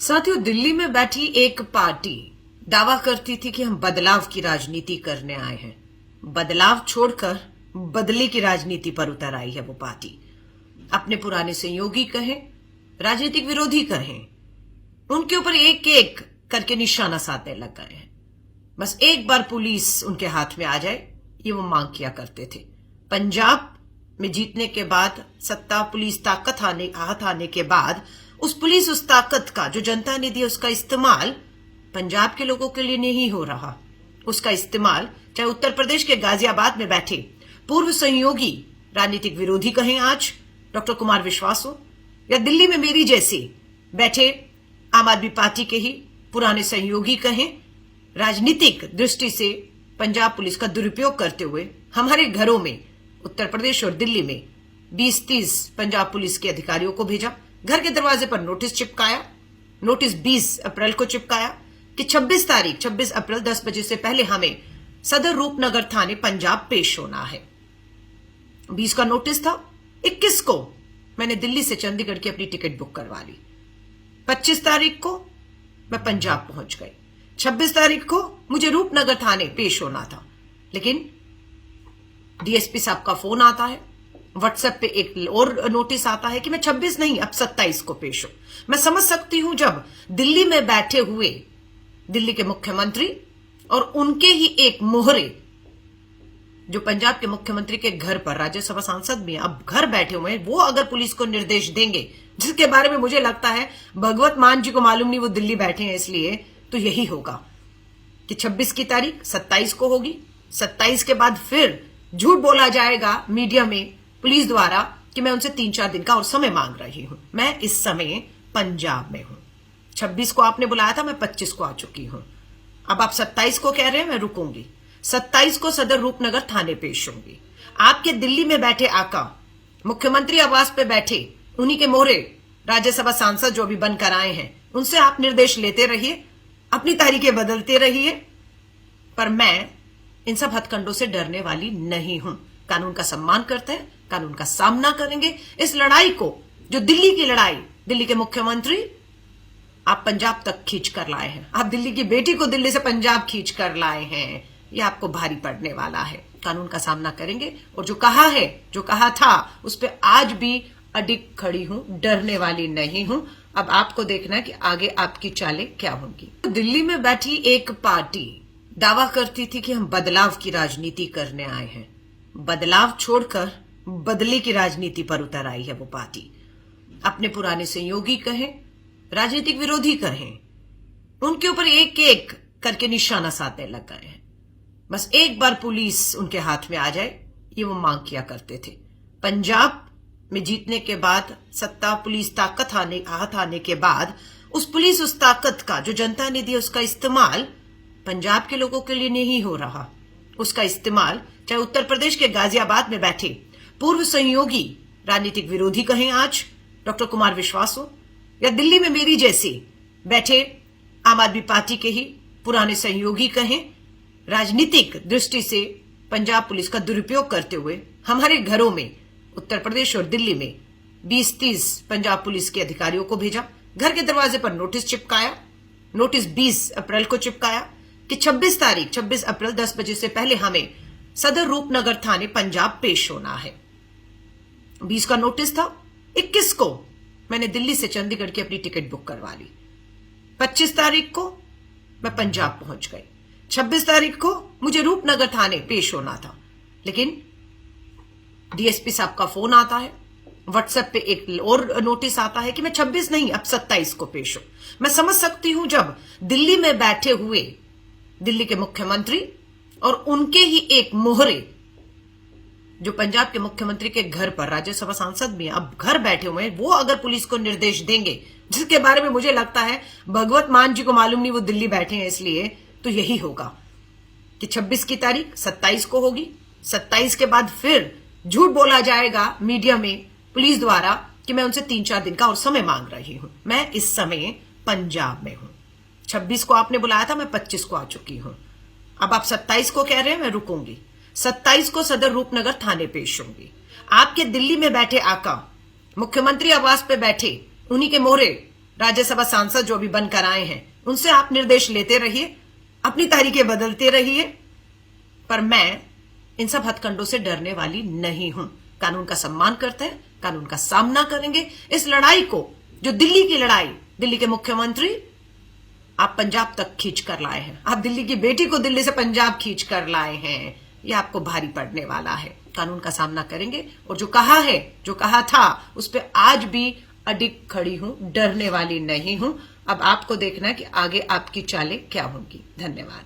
साथियों, दिल्ली में बैठी एक पार्टी दावा करती थी कि हम बदलाव की राजनीति करने आए हैं। बदलाव छोड़कर बदले की राजनीति पर उतर आई है वो पार्टी। अपने पुराने सहयोगी कहें, राजनीतिक विरोधी कहें, उनके ऊपर एक एक करके निशाना साधने लग गए हैं। बस एक बार पुलिस उनके हाथ में आ जाए, ये वो मांग किया करते थे। पंजाब में जीतने के बाद सत्ता पुलिस ताकत हाथ आने के बाद उस ताकत का जो जनता ने दिया उसका इस्तेमाल पंजाब के लोगों के लिए नहीं हो रहा। उसका इस्तेमाल चाहे उत्तर प्रदेश के गाजियाबाद में बैठे पूर्व सहयोगी राजनीतिक विरोधी कहें आज डॉक्टर कुमार विश्वास हो, या दिल्ली में मेरी जैसे बैठे आम आदमी पार्टी के ही पुराने सहयोगी कहें, राजनीतिक दृष्टि से पंजाब पुलिस का दुरुपयोग करते हुए हमारे घरों में उत्तर प्रदेश और दिल्ली में 20-30 पंजाब पुलिस के अधिकारियों को भेजा। घर के दरवाजे पर नोटिस चिपकाया। नोटिस 20 अप्रैल को चिपकाया कि 26 अप्रैल 10 बजे से पहले हमें सदर रूपनगर थाने पंजाब पेश होना है। 20 का नोटिस था। 21 को मैंने दिल्ली से चंडीगढ़ की अपनी टिकट बुक करवा ली। 25 तारीख को मैं पंजाब पहुंच गई। 26 तारीख को मुझे रूपनगर थाने पेश होना था, लेकिन डीएसपी साहब का फोन आता है, व्हाट्सएप पे एक और नोटिस आता है कि मैं 26 नहीं अब 27 को पेश हूं। मैं समझ सकती हूं जब दिल्ली में बैठे हुए दिल्ली के मुख्यमंत्री और उनके ही एक मोहरे जो पंजाब के मुख्यमंत्री के घर पर राज्यसभा सांसद भी अब घर बैठे हुए हैं, वो अगर पुलिस को निर्देश देंगे, जिसके बारे में मुझे लगता है भगवत मान जी को मालूम नहीं, वो दिल्ली बैठे हैं इसलिए, तो यही होगा कि 26 की तारीख 27 को होगी। 27 के बाद फिर झूठ बोला जाएगा मीडिया में पुलिस द्वारा कि मैं उनसे 3-4 दिन का और समय मांग रही हूं। मैं इस समय पंजाब में हूं। 26 को आपने बुलाया था, मैं 25 को आ चुकी हूं। अब आप 27 को कह रहे हैं, मैं रुकूंगी। 27 को सदर रूपनगर थाने पेश होंगी। आपके दिल्ली में बैठे आका मुख्यमंत्री आवास पे बैठे उन्हीं के मोहरे राज्यसभा सांसद जो अभी बनकर आए हैं, उनसे आप निर्देश लेते रहिए, अपनी तारीखें बदलते रहिए, पर मैं इन सब हथकंडों से डरने वाली नहीं हूं। कानून का सम्मान करते हैं, कानून का सामना करेंगे। इस लड़ाई को, जो दिल्ली की लड़ाई, दिल्ली के मुख्यमंत्री आप पंजाब तक खींच कर लाए हैं, आप दिल्ली की बेटी को दिल्ली से पंजाब खींच कर लाए हैं, ये आपको भारी पड़ने वाला है। कानून का सामना करेंगे और जो कहा है, जो कहा था, उस पर आज भी अडिग खड़ी हूं, डरने वाली नहीं हूं। अब आपको देखना है कि आगे आपकी चालें क्या होंगी। दिल्ली में बैठी एक पार्टी दावा करती थी कि हम बदलाव की राजनीति करने आए हैं। बदलाव छोड़कर बदले की राजनीति पर उतर आई है वो पार्टी। अपने पुराने सहयोगी कहें, राजनीतिक विरोधी कहें, उनके ऊपर एक एक करके निशाना साधने लग गए हैं। बस एक बार पुलिस उनके हाथ में आ जाए, ये वो मांग किया करते थे। पंजाब में जीतने के बाद सत्ता पुलिस ताकत हाथ आने के बाद उस ताकत का जो जनता ने दिया उसका इस्तेमाल पंजाब के लोगों के लिए नहीं हो रहा। उसका इस्तेमाल चाहे उत्तर प्रदेश के गाजियाबाद में बैठे पूर्व सहयोगी राजनीतिक विरोधी कहें आज डॉक्टर कुमार विश्वास हो, या दिल्ली में मेरी जैसे बैठे आम आदमी पार्टी के ही पुराने सहयोगी कहें, राजनीतिक दृष्टि से पंजाब पुलिस का दुरुपयोग करते हुए हमारे घरों में उत्तर प्रदेश और दिल्ली में 20-30 पंजाब पुलिस के अधिकारियों को भेजा। घर के दरवाजे पर नोटिस चिपकाया। नोटिस 20 अप्रैल को चिपकाया कि 26 अप्रैल 10 बजे से पहले हमें सदर रूपनगर थाने पंजाब पेश होना है। 20 का नोटिस था। 21 को मैंने दिल्ली से चंडीगढ़ की अपनी टिकट बुक करवा ली। 25 तारीख को मैं पंजाब पहुंच गई। 26 तारीख को मुझे रूपनगर थाने पेश होना था, लेकिन डीएसपी साहब का फोन आता है, व्हाट्सएप पे एक और नोटिस आता है कि मैं 26 नहीं अब 27 को पेश हूं। मैं समझ सकती हूं जब दिल्ली में बैठे हुए दिल्ली के मुख्यमंत्री और उनके ही एक मोहरे जो पंजाब के मुख्यमंत्री के घर पर राज्यसभा सांसद भी अब घर बैठे हुए हैं, वो अगर पुलिस को निर्देश देंगे, जिसके बारे में मुझे लगता है भगवत मान जी को मालूम नहीं, वो दिल्ली बैठे हैं इसलिए, तो यही होगा कि 26 की तारीख 27 को होगी। 27 के बाद फिर झूठ बोला जाएगा मीडिया में पुलिस द्वारा कि मैं उनसे 3-4 दिन का और समय मांग रही हूं। मैं इस समय पंजाब में हूं। 26 को आपने बुलाया था, मैं 25 को आ चुकी हूं। अब आप 27 को कह रहे हैं, मैं रुकूंगी। 27 को सदर रूपनगर थाने पेश होंगी। आपके दिल्ली में बैठे आका मुख्यमंत्री आवास पे बैठे उन्हीं के मोहरे राज्यसभा सांसद जो भी बनकर आए हैं उनसे आप निर्देश लेते रहिए, अपनी तरीके बदलते रहिए, पर मैं इन सब हथकंडों से डरने वाली नहीं हूं। कानून का सम्मान करते हैं, कानून का सामना करेंगे। इस लड़ाई को, जो दिल्ली की लड़ाई, दिल्ली के मुख्यमंत्री आप पंजाब तक खींच कर लाए हैं, आप दिल्ली की बेटी को दिल्ली से पंजाब खींच कर लाए हैं, ये आपको भारी पड़ने वाला है। कानून का सामना करेंगे और जो कहा है, जो कहा था, उस पर आज भी अडिग खड़ी हूं, डरने वाली नहीं हूं। अब आपको देखना है कि आगे आपकी चालें क्या होंगी। धन्यवाद।